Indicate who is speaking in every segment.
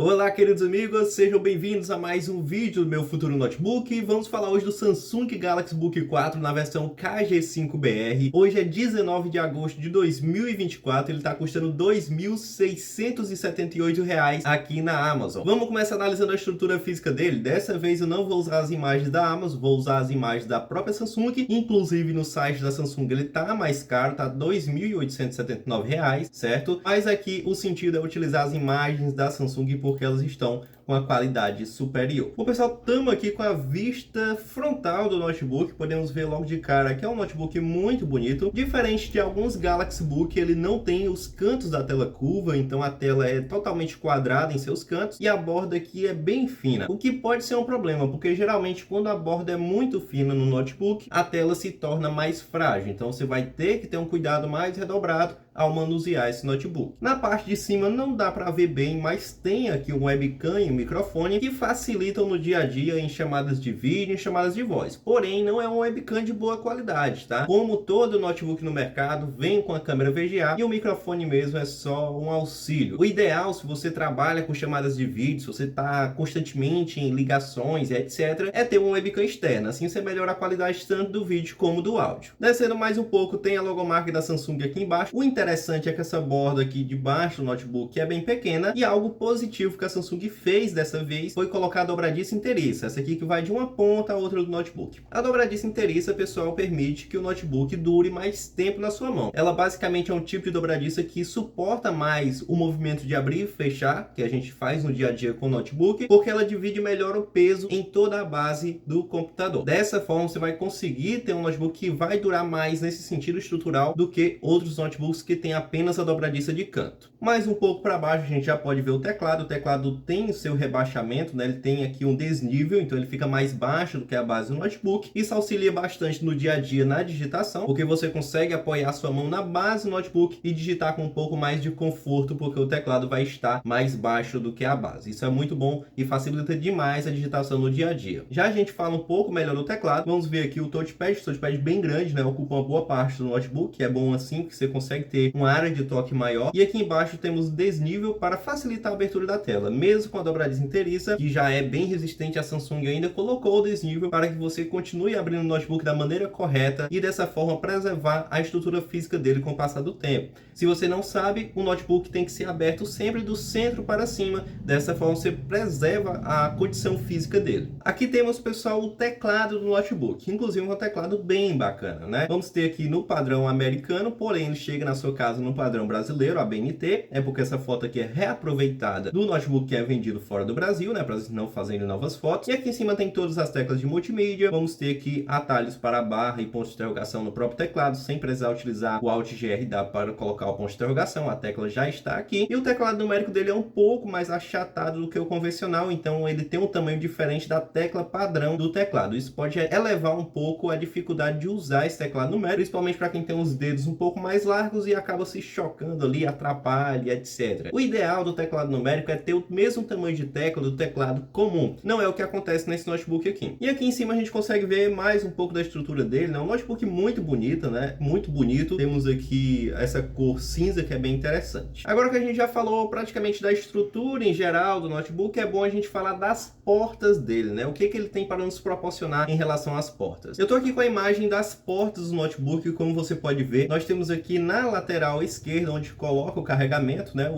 Speaker 1: Olá, queridos amigos, sejam bem-vindos a mais um vídeo do meu futuro notebook. Vamos falar hoje do Samsung Galaxy Book 4 na versão KG5BR. Hoje é 19 de agosto de 2024, ele está custando R$ 2.678 aqui na Amazon. Vamos começar analisando a estrutura física dele. Dessa vez eu não vou usar as imagens da Amazon, vou usar as imagens da própria Samsung. Inclusive no site da Samsung ele tá mais caro, tá R$ 2.879, certo? Mas aqui o sentido é utilizar as imagens da Samsung porque elas estão com a qualidade superior. Bom, pessoal, estamos aqui com a vista frontal do notebook. Podemos ver logo de cara que é um notebook muito bonito. Diferente de alguns Galaxy Book, ele não tem os cantos da tela curva, então a tela é totalmente quadrada em seus cantos e a borda aqui é bem fina, o que pode ser um problema, porque geralmente quando a borda é muito fina no notebook, a tela se torna mais frágil. Então você vai ter que ter um cuidado mais redobrado ao manusear esse notebook. Na parte de cima não dá para ver bem, mas tem aqui um webcam e um microfone que facilitam no dia a dia em chamadas de vídeo e chamadas de voz. Porém, não é um webcam de boa qualidade, tá? Como todo notebook no mercado, vem com a câmera VGA e o microfone mesmo é só um auxílio. O ideal, se você trabalha com chamadas de vídeo, se você está constantemente em ligações e etc., é ter um webcam externa. Assim você melhora a qualidade tanto do vídeo como do áudio. Descendo mais um pouco, tem a logomarca da Samsung aqui embaixo. O interessante é que essa borda aqui debaixo do notebook é bem pequena, e algo positivo que a Samsung fez dessa vez foi colocar a dobradiça inteiriça, essa aqui que vai de uma ponta a outra do notebook. A dobradiça inteiriça, pessoal, permite que o notebook dure mais tempo na sua mão. Ela basicamente é um tipo de dobradiça que suporta mais o movimento de abrir e fechar, que a gente faz no dia a dia com o notebook, porque ela divide melhor o peso em toda a base do computador. Dessa forma, você vai conseguir ter um notebook que vai durar mais nesse sentido estrutural do que outros notebooks que tem apenas a dobradiça de canto. Mais um pouco para baixo a gente já pode ver o teclado. O teclado tem o seu rebaixamento, né? Ele tem aqui um desnível, então ele fica mais baixo do que a base do notebook. Isso auxilia bastante no dia a dia na digitação, porque você consegue apoiar sua mão na base do notebook e digitar com um pouco mais de conforto, porque o teclado vai estar mais baixo do que a base. Isso é muito bom e facilita demais a digitação no dia a dia. Já a gente fala um pouco melhor do teclado. Vamos ver aqui o touchpad bem grande, né? Ocupa uma boa parte do notebook, é bom assim, porque você consegue ter uma área de toque maior. E aqui embaixo temos desnível para facilitar a abertura da tela. Mesmo com a dobradiça inteiriça, que já é bem resistente, a Samsung ainda colocou o desnível para que você continue abrindo o notebook da maneira correta e dessa forma preservar a estrutura física dele com o passar do tempo. Se você não sabe, o notebook tem que ser aberto sempre do centro para cima. Dessa forma você preserva a condição física dele. Aqui temos, pessoal, o teclado do notebook, inclusive um teclado bem bacana, né? Vamos ter aqui no padrão americano, porém ele chega na sua casa no padrão brasileiro, a BNT, é porque essa foto aqui é reaproveitada do notebook que é vendido fora do Brasil, né, para não fazerem novas fotos. E aqui em cima tem todas as teclas de multimídia. Vamos ter aqui atalhos para barra e ponto de interrogação no próprio teclado, sem precisar utilizar o Alt GR para colocar o ponto de interrogação, a tecla já está aqui. E o teclado numérico dele é um pouco mais achatado do que o convencional, então ele tem um tamanho diferente da tecla padrão do teclado. Isso pode elevar um pouco a dificuldade de usar esse teclado numérico, principalmente para quem tem os dedos um pouco mais largos e acaba se chocando ali, atrapalha, etc. O ideal do teclado numérico é ter o mesmo tamanho de tecla do teclado comum. Não é o que acontece nesse notebook aqui. E aqui em cima a gente consegue ver mais um pouco da estrutura dele, né? Um notebook muito bonito, né? Muito bonito. Temos aqui essa cor cinza que é bem interessante. Agora que a gente já falou praticamente da estrutura em geral do notebook, é bom a gente falar das portas dele, né? O que ele tem para nos proporcionar em relação às portas. Eu tô aqui com a imagem das portas do notebook, como você pode ver, nós temos aqui na lateral esquerda, onde coloca o carregamento, né?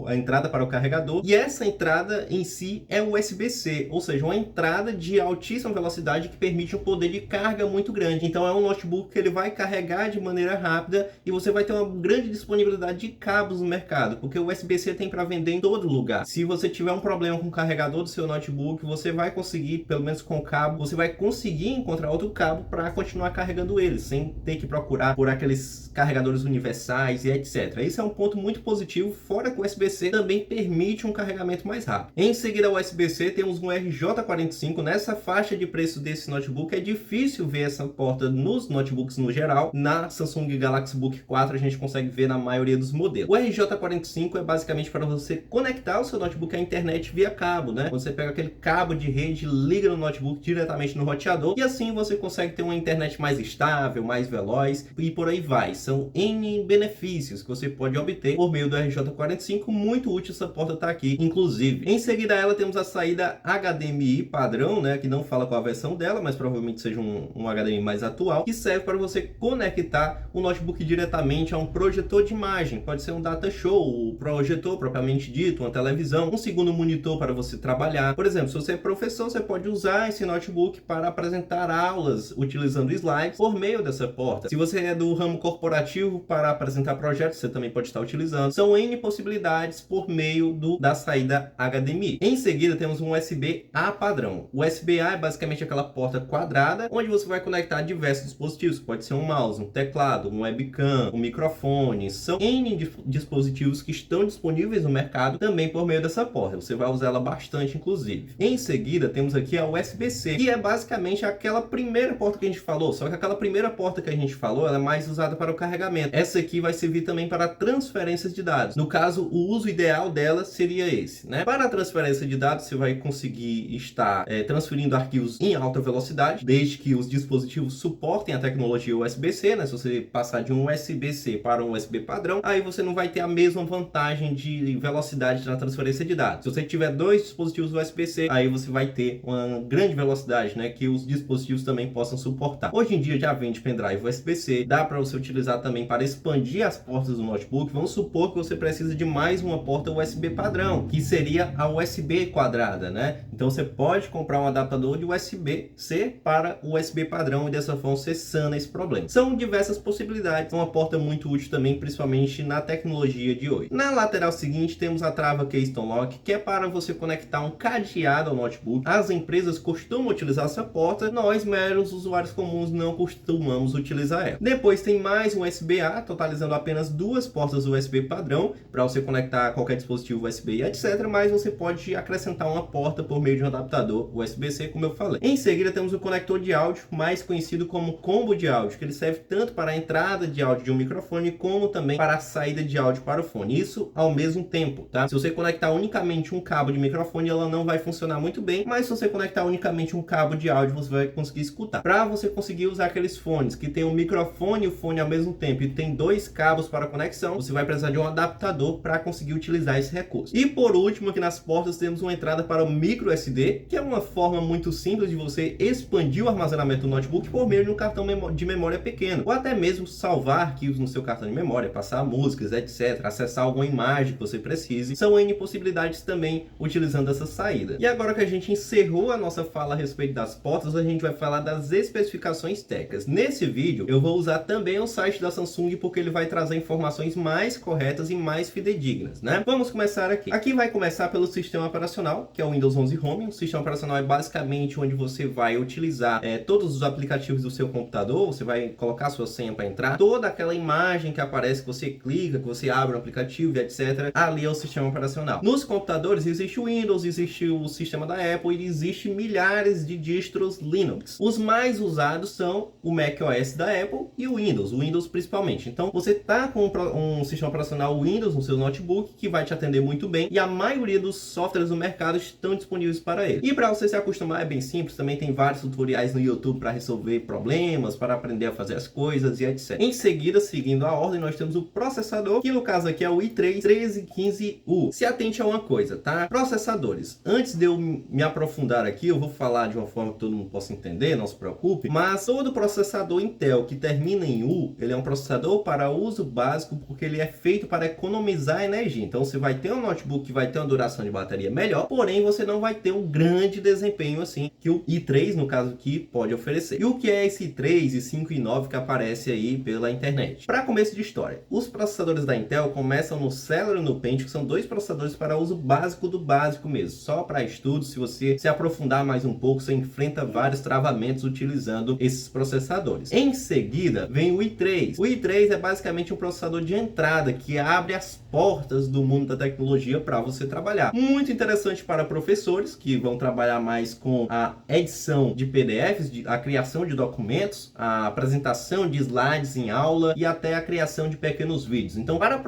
Speaker 1: A entrada para o carregador. E essa entrada em si é USB-C, ou seja, uma entrada de altíssima velocidade que permite um poder de carga muito grande. Então é um notebook que ele vai carregar de maneira rápida e você vai ter uma grande disponibilidade de cabos no mercado, porque o USB-C tem para vender em todo lugar. Se você tiver um problema com o carregador do seu notebook, você vai conseguir, pelo menos com o cabo, você vai conseguir encontrar outro cabo para continuar carregando ele, sem ter que procurar por aqueles carregadores universais e etc. Esse é um ponto muito positivo, fora que o USB-C também permite um carregamento mais rápido. Em seguida ao USB-C temos um RJ45. Nessa faixa de preço desse notebook é difícil ver essa porta nos notebooks no geral. Na Samsung Galaxy Book 4 a gente consegue ver na maioria dos modelos. O RJ45 é basicamente para você conectar o seu notebook à internet via cabo, né? Você pega aquele cabo de rede, liga no notebook diretamente no roteador e assim você consegue ter uma internet mais estável, mais veloz e por aí vai. São N benefícios benefícios que você pode obter por meio do RJ45. Muito útil essa porta tá aqui, inclusive. Em seguida ela temos a saída HDMI padrão, né, que não fala qual a versão dela, mas provavelmente seja um HDMI mais atual, que serve para você conectar o notebook diretamente a um projetor de imagem. Pode ser um data show, o projetor propriamente dito, uma televisão, um segundo monitor para você trabalhar. Por exemplo, se você é professor, você pode usar esse notebook para apresentar aulas utilizando slides por meio dessa porta. Se você é do ramo corporativo, para apresentar projetos, você também pode estar utilizando. São N possibilidades por meio da saída HDMI. Em seguida, temos um USB-A padrão. O USB-A é basicamente aquela porta quadrada, onde você vai conectar diversos dispositivos. Pode ser um mouse, um teclado, um webcam, um microfone. São N dispositivos que estão disponíveis no mercado também por meio dessa porta. Você vai usar ela bastante, inclusive. Em seguida, temos aqui a USB-C, que é basicamente aquela primeira porta que a gente falou, só que aquela primeira porta que a gente falou, ela é mais usada para o carregamento. Essa aqui vai servir também para transferências de dados. No caso, o uso ideal dela seria esse, né? Para a transferência de dados, você vai conseguir estar transferindo arquivos em alta velocidade, desde que os dispositivos suportem a tecnologia USB-C, né? Se você passar de um USB-C para um USB padrão, aí você não vai ter a mesma vantagem de velocidade na transferência de dados. Se você tiver dois dispositivos USB-C, aí você vai ter uma grande velocidade, né? Que os dispositivos também possam suportar. Hoje em dia já vende pendrive USB-C, dá para você utilizar também para expandir as portas do notebook. Vamos supor que você precisa de mais uma porta USB padrão, que seria a USB quadrada, né? Então você pode comprar um adaptador de USB-C para USB padrão e dessa forma você sana esse problema. São diversas possibilidades, uma porta muito útil também, principalmente na tecnologia de hoje. Na lateral seguinte temos a trava Keystone Lock, que é para você conectar um cadeado ao notebook. As empresas costumam utilizar essa porta, nós meros usuários comuns não costumamos utilizar ela. Depois tem mais um USB-A, totalizando apenas duas portas USB padrão para você conectar qualquer dispositivo USB e etc, mas você pode acrescentar uma porta por meio de um adaptador USB-C, como eu falei. Em seguida temos o conector de áudio, mais conhecido como combo de áudio, que ele serve tanto para a entrada de áudio de um microfone como também para a saída de áudio para o fone. Isso ao mesmo tempo, tá? Se você conectar unicamente um cabo de microfone, ela não vai funcionar muito bem, mas se você conectar unicamente um cabo de áudio, você vai conseguir escutar. Para você conseguir usar aqueles fones que tem o microfone e o fone ao mesmo tempo e tem dois cabos para conexão, você vai precisar de um adaptador para conseguir utilizar esse recurso. E por último, aqui nas portas temos uma entrada para o micro SD, que é uma forma muito simples de você expandir o armazenamento do notebook por meio de um cartão de memória pequeno, ou até mesmo salvar arquivos no seu cartão de memória, passar músicas, etc, acessar alguma imagem que você precise. São N possibilidades também utilizando essa saída. E agora que a gente encerrou a nossa fala a respeito das portas, a gente vai falar das especificações técnicas. Nesse vídeo eu vou usar também o site da Samsung, porque ele vai trazer informações mais corretas e mais fidedignas, né? Vamos começar aqui. Aqui vai começar pelo sistema operacional, que é o Windows 11 Home. O sistema operacional é basicamente onde você vai utilizar todos os aplicativos do seu computador. Você vai colocar a sua senha para entrar, toda aquela imagem que aparece, que você clica, que você abre o aplicativo, etc. Ali é o sistema operacional. Nos computadores existe o Windows, existe o sistema da Apple e existe milhares de distros Linux. Os mais usados são o macOS da Apple e o Windows principalmente. Então você tá com um sistema operacional Windows no seu notebook que vai te atender muito bem, e a maioria dos softwares do mercado estão disponíveis para ele. E para você se acostumar é bem simples, também tem vários tutoriais no YouTube para resolver problemas, para aprender a fazer as coisas e etc. Em seguida, seguindo a ordem, nós temos o processador, que no caso aqui é o i3 1315U. Se atente a uma coisa, tá? Processadores. Antes de eu me aprofundar aqui, eu vou falar de uma forma que todo mundo possa entender, não se preocupe, mas todo processador Intel que termina em U, ele é um processador para uso básico, porque ele é feito para economizar energia. Então você vai ter um notebook que vai ter uma duração de bateria melhor, porém você não vai ter um grande desempenho assim que o i3, no caso aqui, pode oferecer. E o que é esse i3 e 5 e 9 que aparece aí pela internet? Para começo de história, os processadores da Intel começam no Celeron e no Pentium, que são dois processadores para uso básico do básico mesmo, só para estudos. Se você se aprofundar mais um pouco, você enfrenta vários travamentos utilizando esses processadores. Em seguida, vem o i3. O i3 é basicamente um processador de entrada que abre as portas do mundo da tecnologia para você trabalhar. Muito interessante para professores que vão trabalhar mais com a edição de PDFs, a criação de documentos, a apresentação de slides em aula e até a criação de pequenos vídeos. Então, para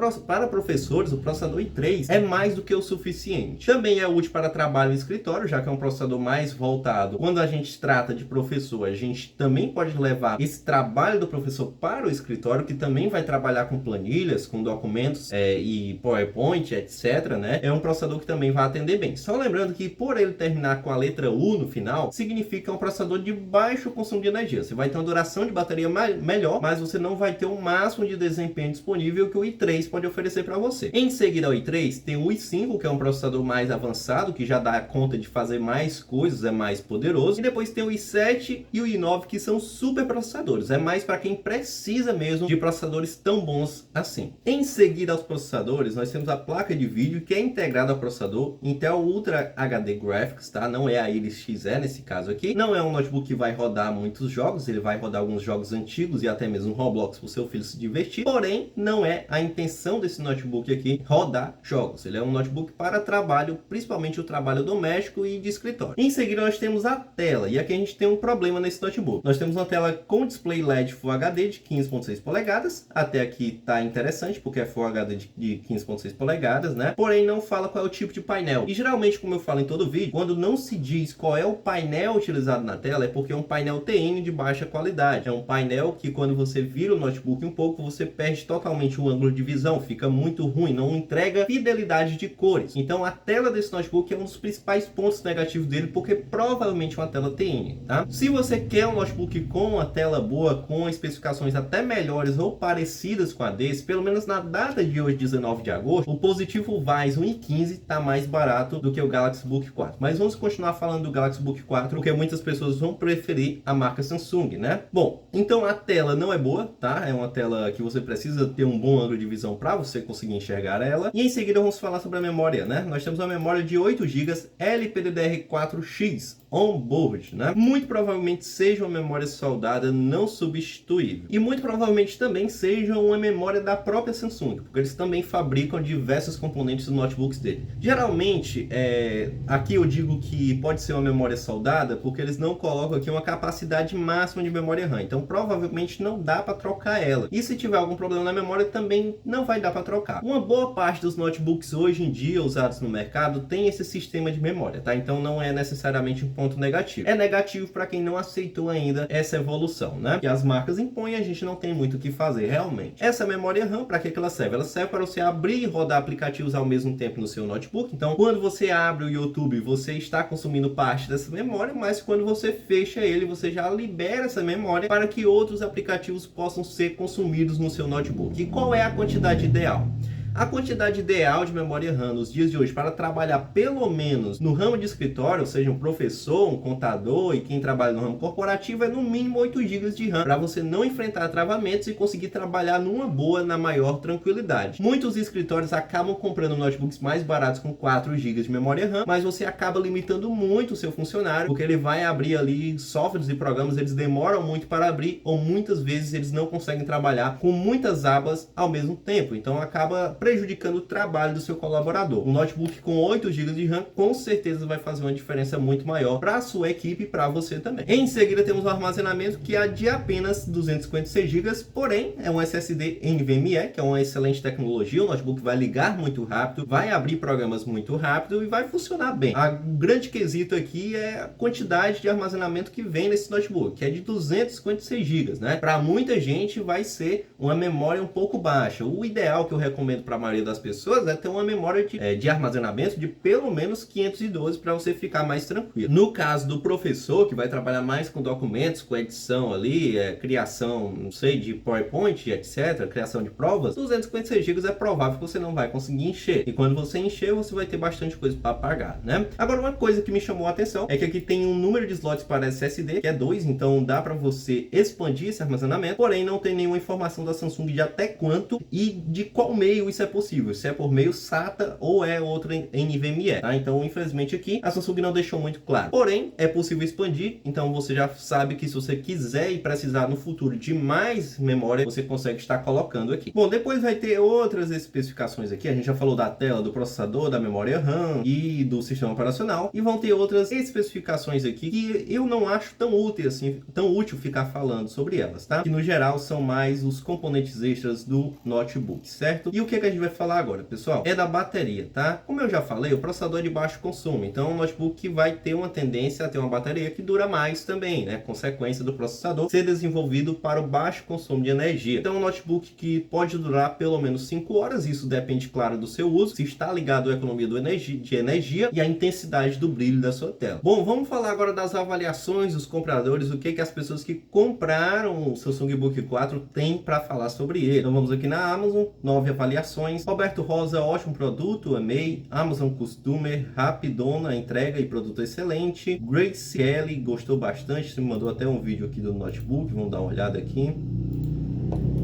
Speaker 1: professores, o processador i3 é mais do que o suficiente. Também é útil para trabalho em escritório, já que é um processador mais voltado. Quando a gente trata de professor, a gente também pode levar esse trabalho do professor para o escritório, que também vai trabalhar com planilhas, com documentos e PowerPoint, etc, né? É um processador que também vai atender bem. Só lembrando que por ele terminar com a letra U no final, significa um processador de baixo consumo de energia. Você vai ter uma duração de bateria melhor, mas você não vai ter o máximo de desempenho disponível que o i3 pode oferecer para você. Em seguida ao i3, tem o i5, que é um processador mais avançado, que já dá conta de fazer mais coisas, é mais poderoso. E depois tem o i7 e o i9, que são super processadores. É mais para quem precisa mesmo de processadores tão bons assim. Em seguida aos processadores, nós temos a placa de vídeo, que é integrada ao processador Intel Ultra HD Graphics, tá? Não é a Iris Xe nesse caso aqui. Não é um notebook que vai rodar muitos jogos, ele vai rodar alguns jogos antigos e até mesmo Roblox para o seu filho se divertir. Porém, não é a intenção desse notebook aqui rodar jogos. Ele é um notebook para trabalho, principalmente o trabalho doméstico e de escritório. Em seguida, nós temos a tela, e aqui a gente tem um problema nesse notebook. Nós temos uma tela com display LED Full HD de 15.6 polegadas. Até aqui tá interessante, porque é Full HD de 15.6 polegadas, né? Porém, não fala qual é o tipo de painel. E geralmente, como eu falo em todo vídeo, quando não se diz qual é o painel utilizado na tela, é porque é um painel TN de baixa qualidade. É um painel que, quando você vira o notebook um pouco, você perde totalmente o ângulo de visão, fica muito ruim, não entrega fidelidade de cores. Então, a tela desse notebook é um dos principais pontos negativos dele, porque provavelmente é uma tela TN, tá? Se você quer um notebook com uma tela boa, com especificações até melhores ou parecidas com a desse, pelo menos na data de hoje, 19 de agosto, o Positivo Vyze 1.15 está mais barato do que o Galaxy Book 4. Mas vamos continuar falando do Galaxy Book 4, porque muitas pessoas vão preferir a marca Samsung, né? Bom, então a tela não é boa, tá? É uma tela que você precisa ter um bom ângulo de visão para você conseguir enxergar ela. E em seguida vamos falar sobre a memória, né? Nós temos uma memória de 8 GB LPDDR4X on-board, né? Muito provavelmente seja uma memória soldada não substituível. E muito provavelmente também seja uma memória da própria Samsung, porque eles também fabricam diversos componentes dos notebooks dele. Geralmente, aqui eu digo que pode ser uma memória soldada, porque eles não colocam aqui uma capacidade máxima de memória RAM. Então, provavelmente não dá para trocar ela. E se tiver algum problema na memória, também não vai dar para trocar. Uma boa parte dos notebooks hoje em dia usados no mercado tem esse sistema de memória, tá? Então, não é necessariamente um ponto negativo. É negativo para quem não aceitou ainda essa evolução, né? Que as marcas impõem, a gente não tem muito o que fazer realmente. Essa memória RAM, para que ela serve? Ela serve para você abrir e rodar aplicativos ao mesmo tempo no seu notebook. Então, quando você abre o YouTube, você está consumindo parte dessa memória, mas quando você fecha ele, você já libera essa memória para que outros aplicativos possam ser consumidos no seu notebook. E qual é a quantidade ideal? A quantidade ideal de memória RAM nos dias de hoje para trabalhar pelo menos no ramo de escritório, ou seja, um professor, um contador e quem trabalha no ramo corporativo, é no mínimo 8 GB de RAM, para você não enfrentar travamentos e conseguir trabalhar numa boa, na maior tranquilidade. Muitos escritórios acabam comprando notebooks mais baratos com 4 GB de memória RAM, mas você acaba limitando muito o seu funcionário, porque ele vai abrir ali softwares e programas, eles demoram muito para abrir, ou muitas vezes eles não conseguem trabalhar com muitas abas ao mesmo tempo, então acaba prejudicando o trabalho do seu colaborador. Um notebook com 8 GB de RAM com certeza vai fazer uma diferença muito maior para a sua equipe e para você também. Em seguida temos o armazenamento, que é de apenas 256 GB, porém é um SSD NVMe, que é uma excelente tecnologia. O notebook vai ligar muito rápido, vai abrir programas muito rápido e vai funcionar bem. O grande quesito aqui é a quantidade de armazenamento que vem nesse notebook, que é de 256 GB, né? Para muita gente vai ser uma memória um pouco baixa. O ideal que eu recomendo para a maioria das pessoas é ter uma memória de armazenamento de pelo menos 512 para você ficar mais tranquilo. No caso do professor, que vai trabalhar mais com documentos, com edição ali, criação, não sei, de PowerPoint, etc., criação de provas, 256 GB é provável que você não vai conseguir encher. E quando você encher, você vai ter bastante coisa para pagar, né? Agora, uma coisa que me chamou a atenção é que aqui tem um número de slots para SSD, que é 2, então dá para você expandir esse armazenamento, porém não tem nenhuma informação da Samsung de até quanto e de qual meio isso é possível, se é por meio SATA ou é outro NVMe, tá? Então, infelizmente aqui a Samsung não deixou muito claro. Porém, é possível expandir, então você já sabe que se você quiser e precisar no futuro de mais memória, você consegue estar colocando aqui. Bom, depois vai ter outras especificações aqui, a gente já falou da tela, do processador, da memória RAM e do sistema operacional, e vão ter outras especificações aqui que eu não acho tão útil assim, tão útil ficar falando sobre elas, tá? Que no geral são mais os componentes extras do notebook, certo? E o que a gente vai falar agora, pessoal, é da bateria, tá? Como eu já falei, o processador é de baixo consumo, então o notebook vai ter uma tendência a ter uma bateria que dura mais também, né? Consequência do processador ser desenvolvido para o baixo consumo de energia. Então, um notebook que pode durar pelo menos 5 horas, isso depende, claro, do seu uso, se está ligado à economia de energia e à intensidade do brilho da sua tela. Bom, vamos falar agora das avaliações dos compradores, o que as pessoas que compraram o Samsung Book 4 têm para falar sobre ele. Então vamos aqui na Amazon, 9 avaliações. Roberto Rosa, ótimo produto, amei. Amazon Customer, rapidona, entrega e produto excelente. Grace Kelly, gostou bastante, você me mandou até um vídeo aqui do notebook, vamos dar uma olhada aqui.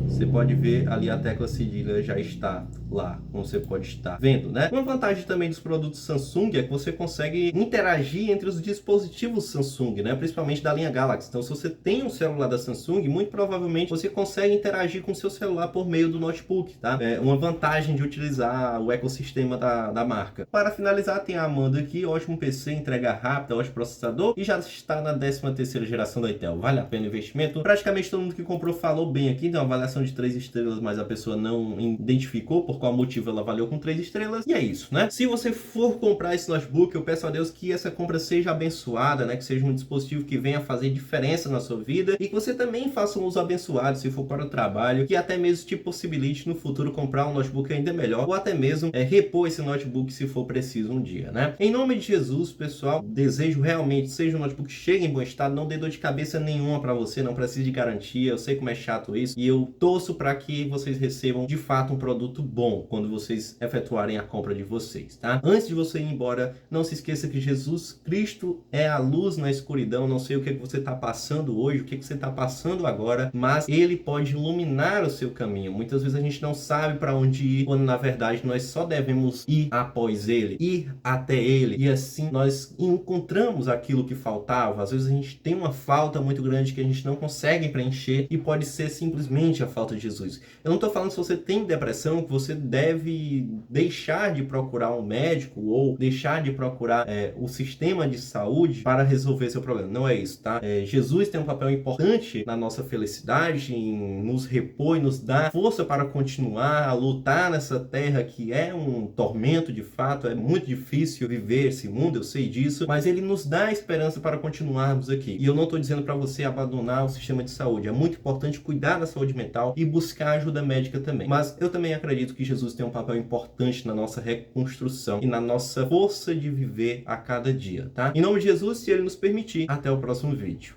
Speaker 1: Você pode ver ali a tecla cedilha já está lá, como você pode estar vendo, né? Uma vantagem também dos produtos Samsung é que você consegue interagir entre os dispositivos Samsung, né? Principalmente da linha Galaxy. Então, se você tem um celular da Samsung, muito provavelmente você consegue interagir com o seu celular por meio do notebook, tá? É uma vantagem de utilizar o ecossistema da marca. Para finalizar, tem a Amanda aqui, ótimo PC, entrega rápida, ótimo processador e já está na 13ª geração da Intel. Vale a pena o investimento. Praticamente todo mundo que comprou falou bem aqui, tem uma avaliação de 3 estrelas, mas a pessoa não identificou por qual motivo ela avaliou com 3 estrelas. E é isso, né? Se você for comprar esse notebook, eu peço a Deus que essa compra seja abençoada, né? Que seja um dispositivo que venha fazer diferença na sua vida e que você também faça um uso abençoado se for para o trabalho, que até mesmo te possibilite no futuro comprar um notebook ainda melhor ou até mesmo repor esse notebook se for preciso um dia, né? Em nome de Jesus, pessoal, desejo realmente seja um notebook que chegue em bom estado, não dê dor de cabeça nenhuma para você, não precisa de garantia, eu sei como é chato isso e eu torço para que vocês recebam de fato um produto bom quando vocês efetuarem a compra de vocês, tá? Antes de você ir embora, não se esqueça que Jesus Cristo é a luz na escuridão. Não sei o que você está passando hoje, o que você está passando agora, mas Ele pode iluminar o seu caminho. Muitas vezes a gente não sabe para onde ir, quando na verdade nós só devemos ir após Ele, ir até Ele, e assim nós encontramos aquilo que faltava. Às vezes a gente tem uma falta muito grande que a gente não consegue preencher e pode ser simplesmente a falta de Jesus. Eu não estou falando se você tem depressão, que você deve deixar de procurar um médico ou deixar de procurar o sistema de saúde para resolver seu problema. Não é isso, tá? Jesus tem um papel importante na nossa felicidade, em nos repor e nos dar força para continuar a lutar nessa terra que é um tormento de fato, é muito difícil viver esse mundo, eu sei disso, mas ele nos dá esperança para continuarmos aqui. E eu não estou dizendo para você abandonar o sistema de saúde, é muito importante cuidar da saúde mental e buscar ajuda médica também. Mas eu também acredito que Jesus tem um papel importante na nossa reconstrução e na nossa força de viver a cada dia, tá? Em nome de Jesus, se Ele nos permitir, até o próximo vídeo.